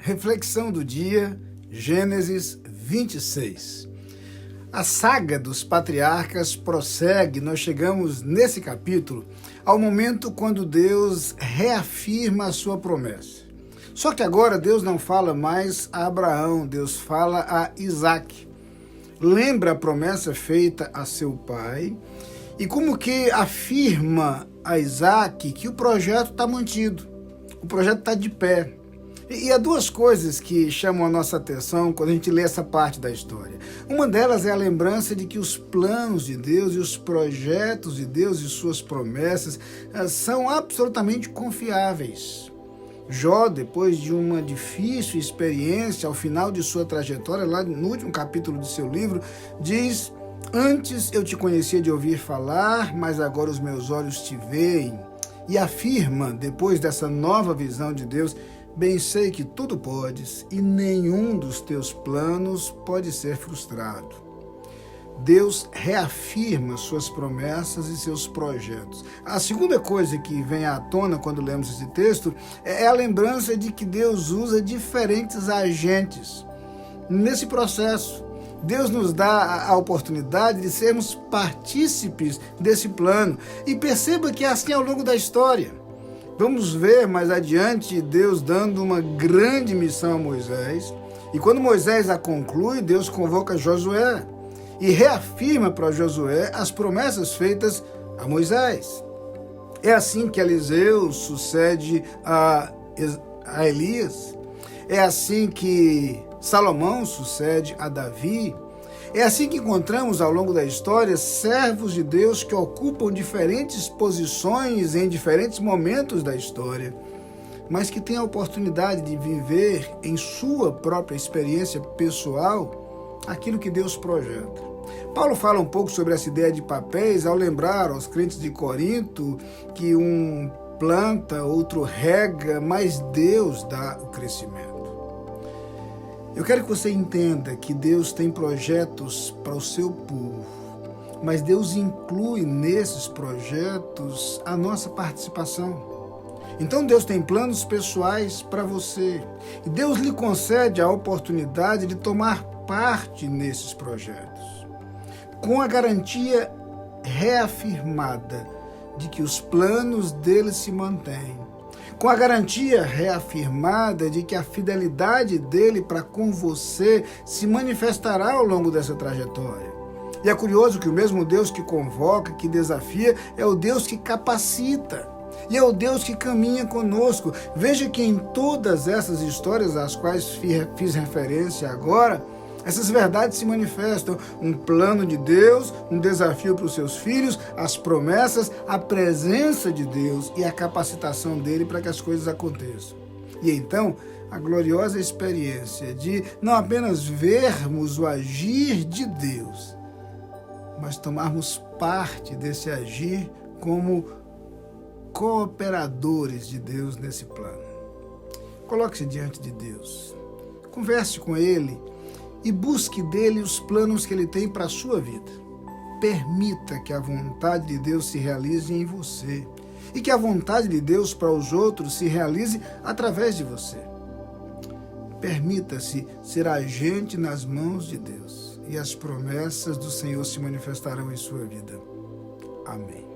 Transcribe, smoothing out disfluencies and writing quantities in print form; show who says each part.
Speaker 1: Reflexão do dia, Gênesis 26. A saga dos patriarcas prossegue. Nós chegamos nesse capítulo ao momento quando Deus reafirma a sua promessa. Só que agora Deus não fala mais a Abraão, Deus fala a Isaac. Lembra a promessa feita a seu pai e como que afirma a Isaac que o projeto está mantido, o projeto está de pé. E há duas coisas que chamam a nossa atenção quando a gente lê essa parte da história. Uma delas é a lembrança de que os planos de Deus e os projetos de Deus e suas promessas são absolutamente confiáveis. Jó, depois de uma difícil experiência, ao final de sua trajetória, lá no último capítulo do seu livro, diz: "Antes eu te conhecia de ouvir falar, mas agora os meus olhos te veem." E afirma, depois dessa nova visão de Deus: "Bem sei que tudo podes e nenhum dos teus planos pode ser frustrado." Deus reafirma suas promessas e seus projetos. A segunda coisa que vem à tona quando lemos esse texto é a lembrança de que Deus usa diferentes agentes nesse processo. Deus nos dá a oportunidade de sermos partícipes desse plano. E perceba que é assim ao longo da história. Vamos ver mais adiante Deus dando uma grande missão a Moisés. E quando Moisés a conclui, Deus convoca Josué e reafirma para Josué as promessas feitas a Moisés. É assim que Eliseu sucede a Elias. É assim que Salomão sucede a Davi. É assim que encontramos ao longo da história servos de Deus que ocupam diferentes posições em diferentes momentos da história, mas que têm a oportunidade de viver em sua própria experiência pessoal aquilo que Deus projeta. Paulo fala um pouco sobre essa ideia de papéis ao lembrar aos crentes de Corinto que um planta, outro rega, mas Deus dá o crescimento. Eu quero que você entenda que Deus tem projetos para o seu povo, mas Deus inclui nesses projetos a nossa participação. Então Deus tem planos pessoais para você e Deus lhe concede a oportunidade de tomar parte nesses projetos, com a garantia reafirmada de que os planos dele se mantêm, com a garantia reafirmada de que a fidelidade dele para com você se manifestará ao longo dessa trajetória. E é curioso que o mesmo Deus que convoca, que desafia, é o Deus que capacita. E é o Deus que caminha conosco. Veja que em todas essas histórias às quais fiz referência agora, essas verdades se manifestam: um plano de Deus, um desafio para os seus filhos, as promessas, a presença de Deus e a capacitação dele para que as coisas aconteçam. E então, a gloriosa experiência de não apenas vermos o agir de Deus, mas tomarmos parte desse agir como cooperadores de Deus nesse plano. Coloque-se diante de Deus, converse com Ele e busque dele os planos que ele tem para a sua vida. Permita que a vontade de Deus se realize em você e que a vontade de Deus para os outros se realize através de você. Permita-se ser agente nas mãos de Deus e as promessas do Senhor se manifestarão em sua vida. Amém.